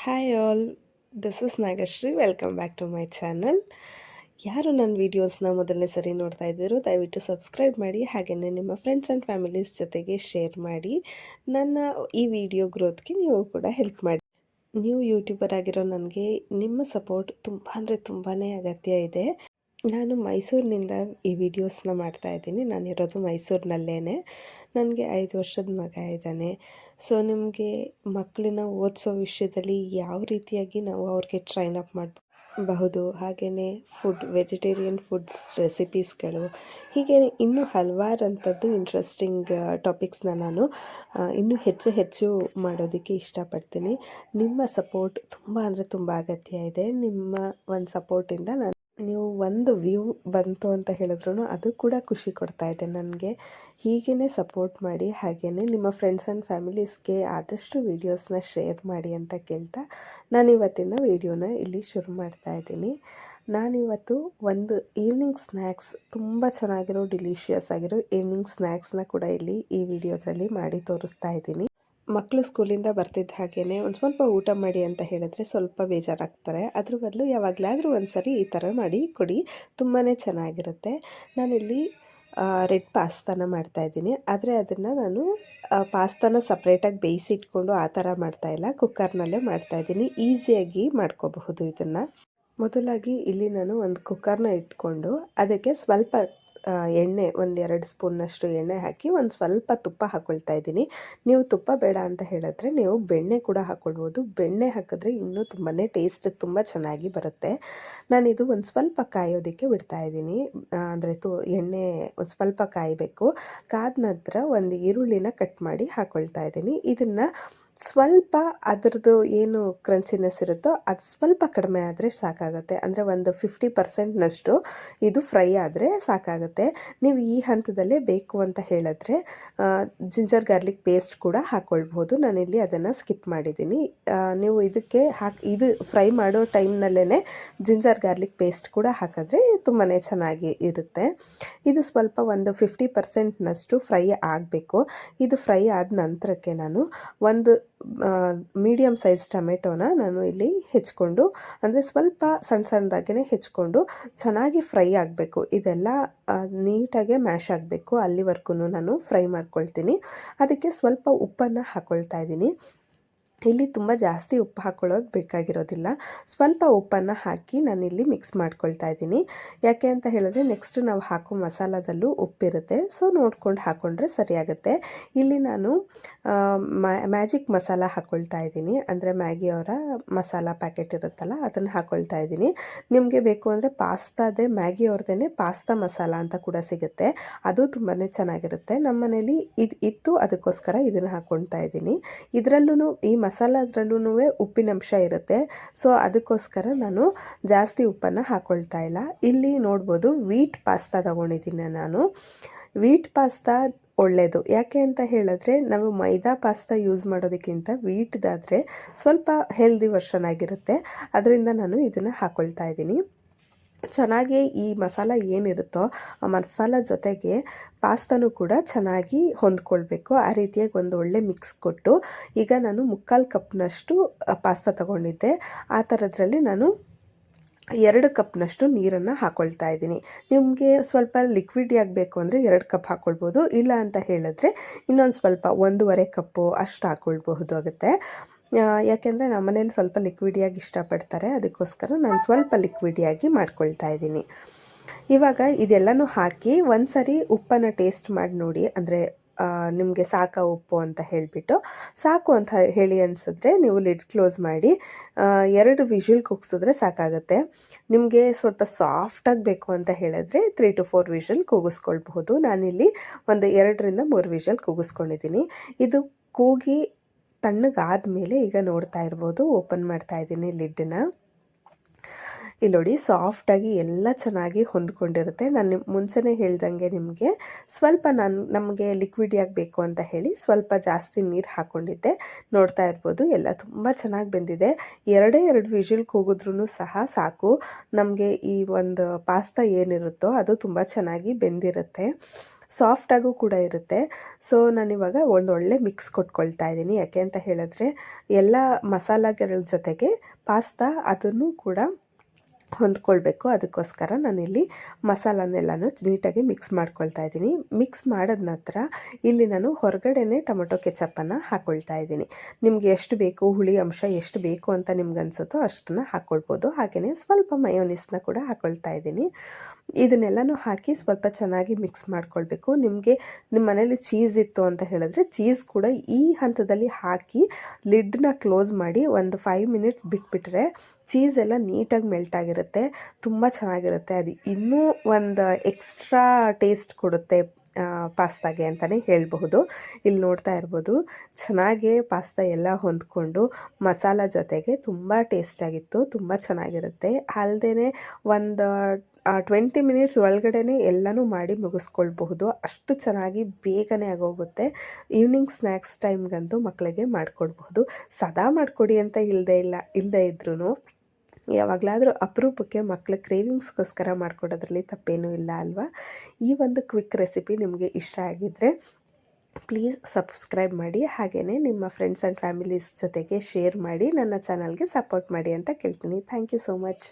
Hi all, this is Nagashree. Welcome back to my channel. ಯಾರು ನನ್ನ ವೀಡಿಯೋಸ್ನ ಮೊದಲನೇ ಸರಿ ನೋಡ್ತಾ ಇದ್ದೀರೋ ದಯವಿಟ್ಟು ಸಬ್ಸ್ಕ್ರೈಬ್ ಮಾಡಿ, ಹಾಗೆಯೇ ನಿಮ್ಮ ಫ್ರೆಂಡ್ಸ್ ಆ್ಯಂಡ್ ಫ್ಯಾಮಿಲೀಸ್ ಜೊತೆಗೆ ಶೇರ್ ಮಾಡಿ. ನನ್ನ ಈ ವಿಡಿಯೋ ಗ್ರೋತ್ಗೆ ನೀವು ಕೂಡ ಹೆಲ್ಪ್ ಮಾಡಿ. ನ್ಯೂ ಯೂಟ್ಯೂಬರ್ ಆಗಿರೋ ನನಗೆ ನಿಮ್ಮ ಸಪೋರ್ಟ್ ತುಂಬ ಅಂದರೆ ತುಂಬಾ ಅಗತ್ಯ ಇದೆ. ನಾನು ಮೈಸೂರಿನಿಂದ ಈ ವಿಡಿಯೋಸ್ನ ಮಾಡ್ತಾಯಿದ್ದೀನಿ. ನಾನಿರೋದು ಮೈಸೂರಿನಲ್ಲೇ. ನನಗೆ 5 ವರ್ಷದ ಮಗ ಇದ್ದಾನೆ. ಸೊ ನಿಮಗೆ ಮಕ್ಕಳನ್ನ ಓದಿಸೋ ವಿಷಯದಲ್ಲಿ ಯಾವ ರೀತಿಯಾಗಿ ನಾವು ಅವ್ರಿಗೆ ಟ್ರೈನ್ ಅಪ್ ಮಾಡಬಹುದು, ಹಾಗೆಯೇ ವೆಜಿಟೇರಿಯನ್ ಫುಡ್ಸ್ ರೆಸಿಪೀಸ್ಗಳು, ಹೀಗೆ ಇನ್ನೂ ಹಲವಾರಂಥದ್ದು ಇಂಟ್ರೆಸ್ಟಿಂಗ್ ಟಾಪಿಕ್ಸ್ನ ನಾನು ಇನ್ನೂ ಹೆಚ್ಚು ಮಾಡೋದಕ್ಕೆ ಇಷ್ಟಪಡ್ತೀನಿ. ನಿಮ್ಮ ಸಪೋರ್ಟ್ ತುಂಬ ಅಂದರೆ ತುಂಬ ಅಗತ್ಯ ಇದೆ. ನಿಮ್ಮ ಒಂದು ಸಪೋರ್ಟಿಂದ ನೀವು ಒಂದು ವ್ಯೂ ಬಂತು ಅಂತ ಹೇಳಿದ್ರು ಅದು ಕೂಡ ಖುಷಿ ಕೊಡ್ತಾ ಇದೆ ನನಗೆ. ಹೀಗೇ ಸಪೋರ್ಟ್ ಮಾಡಿ, ಹಾಗೆಯೇ ನಿಮ್ಮ ಫ್ರೆಂಡ್ಸ್ ಆ್ಯಂಡ್ ಫ್ಯಾಮಿಲೀಸ್ಗೆ ಆದಷ್ಟು ವೀಡಿಯೋಸ್ನ ಶೇರ್ ಮಾಡಿ ಅಂತ ಕೇಳ್ತಾ ನಾನಿವತ್ತಿನ ವೀಡಿಯೋನ ಇಲ್ಲಿ ಶುರು ಮಾಡ್ತಾ ಇದ್ದೀನಿ. ನಾನಿವತ್ತು ಒಂದು ಈವ್ನಿಂಗ್ ಸ್ನ್ಯಾಕ್ಸ್, ತುಂಬ ಚೆನ್ನಾಗಿರೋ ಡಿಲಿಷಿಯಸ್ ಆಗಿರೋ ಈವ್ನಿಂಗ್ ಸ್ನ್ಯಾಕ್ಸ್ನ ಕೂಡ ಇಲ್ಲಿ ಈ ವಿಡಿಯೋದ್ರಲ್ಲಿ ಮಾಡಿ ತೋರಿಸ್ತಾ ಇದ್ದೀನಿ. ಮಕ್ಕಳು ಸ್ಕೂಲಿಂದ ಬರ್ತಿದ್ದ ಹಾಗೇ ಒಂದು ಸ್ವಲ್ಪ ಊಟ ಮಾಡಿ ಅಂತ ಹೇಳಿದ್ರೆ ಸ್ವಲ್ಪ ಬೇಜಾರಾಗ್ತಾರೆ. ಅದ್ರ ಬದಲು ಯಾವಾಗಲಾದರೂ ಒಂದು ಸರಿ ಈ ಥರ ಮಾಡಿ ಕೊಡಿ, ತುಂಬಾ ಚೆನ್ನಾಗಿರುತ್ತೆ. ನಾನಿಲ್ಲಿ ರೆಡ್ ಪಾಸ್ತಾನ ಮಾಡ್ತಾಯಿದ್ದೀನಿ. ಆದರೆ ಅದನ್ನು ನಾನು ಪಾಸ್ತಾನ ಸಪ್ರೇಟಾಗಿ ಬೇಯಿಸಿಟ್ಕೊಂಡು ಆ ಥರ ಮಾಡ್ತಾಯಿಲ್ಲ, ಕುಕ್ಕರ್ನಲ್ಲೇ ಮಾಡ್ತಾಯಿದ್ದೀನಿ. ಈಸಿಯಾಗಿ ಮಾಡ್ಕೋಬಹುದು ಇದನ್ನು. ಮೊದಲಾಗಿ ಇಲ್ಲಿ ನಾನು ಒಂದು ಕುಕ್ಕರ್ನ ಇಟ್ಕೊಂಡು ಅದಕ್ಕೆ ಸ್ವಲ್ಪ ಎಣ್ಣೆ, 1-2 ಸ್ಪೂನ್ನಷ್ಟು ಎಣ್ಣೆ ಹಾಕಿ ಒಂದು ಸ್ವಲ್ಪ ತುಪ್ಪ ಹಾಕ್ಕೊಳ್ತಾ ಇದ್ದೀನಿ. ನೀವು ತುಪ್ಪ ಬೇಡ ಅಂತ ಹೇಳಿದ್ರೆ ನೀವು ಬೆಣ್ಣೆ ಕೂಡ ಹಾಕ್ಕೊಳ್ಬೋದು. ಬೆಣ್ಣೆ ಹಾಕಿದ್ರೆ ಇನ್ನೂ ತುಂಬಾ ಟೇಸ್ಟ್ ತುಂಬ ಚೆನ್ನಾಗಿ ಬರುತ್ತೆ. ನಾನಿದು ಒಂದು ಸ್ವಲ್ಪ ಕಾಯೋದಕ್ಕೆ ಬಿಡ್ತಾ ಇದ್ದೀನಿ. ಅಂದರೆ ಎಣ್ಣೆ ಒಂದು ಸ್ವಲ್ಪ ಕಾಯಬೇಕು. ಕಾದ ನಂತರ ಒಂದು ಈರುಳ್ಳಿನ ಕಟ್ ಮಾಡಿ ಹಾಕ್ಕೊಳ್ತಾ ಇದ್ದೀನಿ. ಇದನ್ನು ಸ್ವಲ್ಪ ಅದರದ್ದು ಏನು ಕ್ರಂಚಿನೆಸ್ ಇರುತ್ತೋ ಅದು ಸ್ವಲ್ಪ ಕಡಿಮೆ ಆದರೆ ಸಾಕಾಗುತ್ತೆ. ಅಂದರೆ ಒಂದು 50%ನಷ್ಟು ಇದು ಫ್ರೈ ಆದರೆ ಸಾಕಾಗುತ್ತೆ. ನೀವು ಈ ಹಂತದಲ್ಲೇ ಬೇಕು ಅಂತ ಹೇಳಿದ್ರೆ ಜಿಂಜರ್ ಗಾರ್ಲಿಕ್ ಪೇಸ್ಟ್ ಕೂಡ ಹಾಕ್ಕೊಳ್ಬೋದು. ನಾನಿಲ್ಲಿ ಅದನ್ನು ಸ್ಕಿಪ್ ಮಾಡಿದ್ದೀನಿ. ನೀವು ಇದಕ್ಕೆ ಇದು ಫ್ರೈ ಮಾಡೋ ಟೈಮ್ನಲ್ಲೇ ಜಿಂಜರ್ ಗಾರ್ಲಿಕ್ ಪೇಸ್ಟ್ ಕೂಡ ಹಾಕಿದ್ರೆ ತುಂಬಾ ಚೆನ್ನಾಗಿ ಇರುತ್ತೆ. ಇದು ಸ್ವಲ್ಪ ಒಂದು 50%ನಷ್ಟು ಫ್ರೈ ಆಗಬೇಕು. ಇದು ಫ್ರೈ ಆದ ನಂತರಕ್ಕೆ ನಾನು ಒಂದು ಮೀಡಿಯಮ್ ಸೈಜ್ ಟೊಮೆಟೊನ ನಾನು ಇಲ್ಲಿ ಹೆಚ್ಕೊಂಡು, ಅಂದರೆ ಸ್ವಲ್ಪ ಸಣ್ಣದಾಗೇ ಹೆಚ್ಕೊಂಡು ಚೆನ್ನಾಗಿ ಫ್ರೈ ಆಗಬೇಕು. ಇದೆಲ್ಲ ನೀಟಾಗೆ ಮ್ಯಾಶ್ ಆಗಬೇಕು. ಅಲ್ಲಿವರೆಗೂ ನಾನು ಫ್ರೈ ಮಾಡ್ಕೊಳ್ತೀನಿ. ಅದಕ್ಕೆ ಸ್ವಲ್ಪ ಉಪ್ಪನ್ನು ಹಾಕ್ಕೊಳ್ತಾ ಇದ್ದೀನಿ. ಇಲ್ಲಿ ತುಂಬ ಜಾಸ್ತಿ ಉಪ್ಪು ಹಾಕ್ಕೊಳ್ಳೋದು ಬೇಕಾಗಿರೋದಿಲ್ಲ. ಸ್ವಲ್ಪ ಉಪ್ಪನ್ನು ಹಾಕಿ ನಾನಿಲ್ಲಿ ಮಿಕ್ಸ್ ಮಾಡ್ಕೊಳ್ತಾ ಇದ್ದೀನಿ. ಯಾಕೆ ಅಂತ ಹೇಳಿದ್ರೆ ನೆಕ್ಸ್ಟ್ ನಾವು ಹಾಕೋ ಮಸಾಲದಲ್ಲೂ ಉಪ್ಪಿರುತ್ತೆ. ಸೊ ನೋಡ್ಕೊಂಡು ಹಾಕ್ಕೊಂಡ್ರೆ ಸರಿಯಾಗುತ್ತೆ. ಇಲ್ಲಿ ನಾನು ಮ್ಯಾಜಿಕ್ ಮಸಾಲ ಹಾಕ್ಕೊಳ್ತಾ ಇದ್ದೀನಿ. ಅಂದರೆ ಮ್ಯಾಗಿಯವರ ಮಸಾಲ ಪ್ಯಾಕೆಟ್ ಇರುತ್ತಲ್ಲ ಅದನ್ನು ಹಾಕ್ಕೊಳ್ತಾ ಇದ್ದೀನಿ. ನಿಮಗೆ ಬೇಕು ಅಂದರೆ ಪಾಸ್ತಾದೇ ಮ್ಯಾಗಿಯವ್ರದ್ದೇ ಪಾಸ್ತಾ ಮಸಾಲ ಅಂತ ಕೂಡ ಸಿಗುತ್ತೆ. ಅದು ತುಂಬಾ ಚೆನ್ನಾಗಿರುತ್ತೆ. ನಮ್ಮ ಮನೇಲಿ ಇದು ಇತ್ತು, ಅದಕ್ಕೋಸ್ಕರ ಇದನ್ನು ಹಾಕ್ಕೊಳ್ತಾ ಇದ್ದೀನಿ. ಇದರಲ್ಲೂ ಈ ಮಸಾಲದ್ರಲ್ಲೂ ಉಪ್ಪಿನಂಶ ಇರುತ್ತೆ. ಸೊ ಅದಕ್ಕೋಸ್ಕರ ನಾನು ಜಾಸ್ತಿ ಉಪ್ಪನ್ನು ಹಾಕ್ಕೊಳ್ತಾ ಇಲ್ಲ. ಇಲ್ಲಿ ನೋಡ್ಬೋದು ವೀಟ್ ಪಾಸ್ತಾ ತೊಗೊಂಡಿದ್ದೀನಿ ನಾನು. ವೀಟ್ ಪಾಸ್ತಾ ಒಳ್ಳೆಯದು. ಯಾಕೆ ಅಂತ ಹೇಳಿದ್ರೆ ನಾವು ಮೈದಾ ಪಾಸ್ತಾ ಯೂಸ್ ಮಾಡೋದಕ್ಕಿಂತ ವೀಟ್ದಾದರೆ ಸ್ವಲ್ಪ ಹೆಲ್ದಿ ವರ್ಷನ್ ಆಗಿರುತ್ತೆ. ಅದರಿಂದ ನಾನು ಇದನ್ನು ಹಾಕ್ಕೊಳ್ತಾ ಇದ್ದೀನಿ. ಚೆನ್ನಾಗಿ ಈ ಮಸಾಲ ಏನಿರುತ್ತೋ ಆ ಮಸಾಲ ಜೊತೆಗೆ ಪಾಸ್ತಾನೂ ಕೂಡ ಚೆನ್ನಾಗಿ ಹೊಂದ್ಕೊಳ್ಬೇಕು. ಆ ರೀತಿಯಾಗಿ ಒಂದು ಒಳ್ಳೆ ಮಿಕ್ಸ್ ಕೊಟ್ಟು, ಈಗ ನಾನು 3/4 ಕಪ್ನಷ್ಟು ಪಾಸ್ತಾ ತೊಗೊಂಡಿದ್ದೆ. ಆ ಥರದ್ರಲ್ಲಿ ನಾನು 2 ಕಪ್ನಷ್ಟು ನೀರನ್ನು ಹಾಕ್ಕೊಳ್ತಾ ಇದ್ದೀನಿ. ನಿಮಗೆ ಸ್ವಲ್ಪ ಲಿಕ್ವಿಡಿ ಆಗಬೇಕು ಅಂದರೆ 2 ಕಪ್ ಹಾಕ್ಕೊಳ್ಬೋದು. ಇಲ್ಲ ಅಂತ ಹೇಳಿದ್ರೆ ಇನ್ನೊಂದು ಸ್ವಲ್ಪ 1.5 ಕಪ್ಪು ಅಷ್ಟು ಹಾಕ್ಕೊಳ್ಬಹುದು ಆಗುತ್ತೆ. ಯಾಕೆಂದರೆ ನಮ್ಮ ಮನೇಲಿ ಸ್ವಲ್ಪ ಲಿಕ್ವಿಡಿಯಾಗಿ ಇಷ್ಟಪಡ್ತಾರೆ. ಅದಕ್ಕೋಸ್ಕರ ನಾನು ಸ್ವಲ್ಪ ಲಿಕ್ವಿಡಿಯಾಗಿ ಮಾಡ್ಕೊಳ್ತಾ ಇದ್ದೀನಿ. ಇವಾಗ ಇದೆಲ್ಲನೂ ಹಾಕಿ ಒಂದು ಸರಿ ಉಪ್ಪನ್ನು ಟೇಸ್ಟ್ ಮಾಡಿ ನೋಡಿ. ಅಂದರೆ ನಿಮಗೆ ಸಾಕಾ ಉಪ್ಪು ಅಂತ ಹೇಳಿಬಿಟ್ಟು, ಸಾಕು ಅಂತ ಹೇಳಿ ಅನಿಸಿದ್ರೆ ನೀವು ಲಿಡ್ ಕ್ಲೋಸ್ ಮಾಡಿ 2 ವಿಷಲ್ ಕೂಗಿಸಿದ್ರೆ ಸಾಕಾಗುತ್ತೆ. ನಿಮಗೆ ಸ್ವಲ್ಪ ಸಾಫ್ಟಾಗಿ ಬೇಕು ಅಂತ ಹೇಳಿದ್ರೆ 3 to 4 ವಿಷಲ್ ಕೂಗಿಸ್ಕೊಳ್ಬಹುದು. ನಾನಿಲ್ಲಿ ಒಂದು 2-3 ವಿಷಲ್ ಕೂಗಿಸ್ಕೊಂಡಿದ್ದೀನಿ. ಇದು ಕೂಗಿ ತಣ್ಣಗಾದ್ಮೇಲೆ ಈಗ ನೋಡ್ತಾ ಇರ್ಬೋದು, ಓಪನ್ ಮಾಡ್ತಾ ಇದ್ದೀನಿ ಲಿಡ್ಡನ್ನ. ಇಲ್ಲಿ ನೋಡಿ, ಸಾಫ್ಟಾಗಿ ಎಲ್ಲ ಚೆನ್ನಾಗಿ ಹೊಂದ್ಕೊಂಡಿರುತ್ತೆ. ನಾನು ಮುಂಚೆನೇ ಹೇಳ್ದಂಗೆ ನಿಮಗೆ ಸ್ವಲ್ಪ ನಮಗೆ ಲಿಕ್ವಿಡಿಯಾಗಿ ಬೇಕು ಅಂತ ಹೇಳಿ ಸ್ವಲ್ಪ ಜಾಸ್ತಿ ನೀರು ಹಾಕ್ಕೊಂಡಿದ್ದೆ. ನೋಡ್ತಾ ಇರ್ಬೋದು ಎಲ್ಲ ತುಂಬ ಚೆನ್ನಾಗಿ ಬೆಂದಿದೆ. 2 ವಿಷಲ್ ಕೂಗಿದ್ರೂ ಸಹ ಸಾಕು. ನಮಗೆ ಈ ಒಂದು ಪಾಸ್ತಾ ಏನಿರುತ್ತೋ ಅದು ತುಂಬ ಚೆನ್ನಾಗಿ ಬೆಂದಿರುತ್ತೆ. ಸಾಫ್ಟಾಗೂ ಕೂಡ ಇರುತ್ತೆ. ಸೊ ನಾನಿವಾಗ ಒಂದೊಳ್ಳೆ ಮಿಕ್ಸ್ ಕೊಟ್ಕೊಳ್ತಾ ಇದ್ದೀನಿ. ಯಾಕೆ ಅಂತ ಹೇಳಿದ್ರೆ ಎಲ್ಲ ಮಸಾಲೆಗಳ ಜೊತೆಗೆ ಪಾಸ್ತಾ ಅದನ್ನು ಕೂಡ ಹೊಂದ್ಕೊಳ್ಬೇಕು. ಅದಕ್ಕೋಸ್ಕರ ನಾನಿಲ್ಲಿ ಮಸಾಲನೆಲ್ಲನೂ ನೀಟಾಗಿ ಮಿಕ್ಸ್ ಮಾಡ್ಕೊಳ್ತಾ ಇದ್ದೀನಿ. ಮಿಕ್ಸ್ ಮಾಡಿದ ನಂತರ ಇಲ್ಲಿ ನಾನು ಹೊರಗಡೆನೇ ಟೊಮೊಟೊ ಕೆಚಪ್ಪನ್ನು ಹಾಕ್ಕೊಳ್ತಾ ಇದ್ದೀನಿ. ನಿಮಗೆ ಎಷ್ಟು ಬೇಕು, ಹುಳಿ ಅಂಶ ಎಷ್ಟು ಬೇಕು ಅಂತ ನಿಮ್ಗೆ ಅನಿಸುತ್ತೋ ಅಷ್ಟನ್ನು ಹಾಕ್ಕೊಳ್ಬೋದು. ಹಾಗೆಯೇ ಸ್ವಲ್ಪ ಮಯೋನೀಸ್ನ ಕೂಡ ಹಾಕ್ಕೊಳ್ತಾ ಇದ್ದೀನಿ. ಇದನ್ನೆಲ್ಲನೂ ಹಾಕಿ ಸ್ವಲ್ಪ ಚೆನ್ನಾಗಿ ಮಿಕ್ಸ್ ಮಾಡ್ಕೊಳ್ಬೇಕು. ನಿಮ್ಮ ಮನೇಲಿ ಚೀಸ್ ಇತ್ತು ಅಂತ ಹೇಳಿದ್ರೆ ಚೀಸ್ ಕೂಡ ಈ ಹಂತದಲ್ಲಿ ಹಾಕಿ ಲಿಡ್ನ ಕ್ಲೋಸ್ ಮಾಡಿ ಒಂದು 5 ಮಿನಿಟ್ಸ್ ಬಿಟ್ಬಿಟ್ರೆ ಚೀಸ್ ಎಲ್ಲ ನೀಟಾಗಿ ಮೆಲ್ಟ್ ಆಗಿರುತ್ತೆ. ತುಂಬ ಚೆನ್ನಾಗಿರುತ್ತೆ. ಅದು ಇನ್ನೂ ಒಂದು ಎಕ್ಸ್ಟ್ರಾ ಟೇಸ್ಟ್ ಕೊಡುತ್ತೆ ಪಾಸ್ತಾಗೆ ಅಂತಲೇ ಹೇಳಬಹುದು. ಇಲ್ಲಿ ನೋಡ್ತಾ ಇರ್ಬೋದು ಚೆನ್ನಾಗೇ ಪಾಸ್ತಾ ಎಲ್ಲ ಹೊಂದ್ಕೊಂಡು ಮಸಾಲ ಜೊತೆಗೆ ತುಂಬ ಟೇಸ್ಟಾಗಿತ್ತು. ತುಂಬ ಚೆನ್ನಾಗಿರುತ್ತೆ. ಅಲ್ಲದೇ ಒಂದು 20 ಮಿನಿಟ್ಸ್ ಒಳಗಡೆ ಎಲ್ಲನೂ ಮಾಡಿ ಮುಗಿಸ್ಕೊಳ್ಬಹುದು. ಅಷ್ಟು ಚೆನ್ನಾಗಿ ಬೇಗನೆ ಆಗೋಗುತ್ತೆ. ಈವ್ನಿಂಗ್ ಸ್ನ್ಯಾಕ್ಸ್ ಟೈಮ್ಗಂತೂ ಮಕ್ಕಳಿಗೆ ಮಾಡಿಕೊಡ್ಬಹುದು. ಸದಾ ಮಾಡಿಕೊಡಿ ಅಂತ ಇಲ್ಲದೇ ಇದ್ರೂ ಯಾವಾಗಲಾದರೂ ಅಪರೂಪಕ್ಕೆ ಮಕ್ಕಳ ಕ್ರೇವಿಂಗ್ಸ್ಗೋಸ್ಕರ ಮಾಡಿಕೊಡೋದ್ರಲ್ಲಿ ತಪ್ಪೇನೂ ಇಲ್ಲ ಅಲ್ವಾ. ಈ ಒಂದು ಕ್ವಿಕ್ ರೆಸಿಪಿ ನಿಮಗೆ ಇಷ್ಟ ಆಗಿದ್ದರೆ ಪ್ಲೀಸ್ ಸಬ್ಸ್ಕ್ರೈಬ್ ಮಾಡಿ. ಹಾಗೆಯೇ ನಿಮ್ಮ ಫ್ರೆಂಡ್ಸ್ ಆ್ಯಂಡ್ ಫ್ಯಾಮಿಲೀಸ್ ಜೊತೆಗೆ ಶೇರ್ ಮಾಡಿ ನನ್ನ ಚಾನಲ್ಗೆ ಸಪೋರ್ಟ್ ಮಾಡಿ ಅಂತ ಕೇಳ್ತೀನಿ. Thank you so much.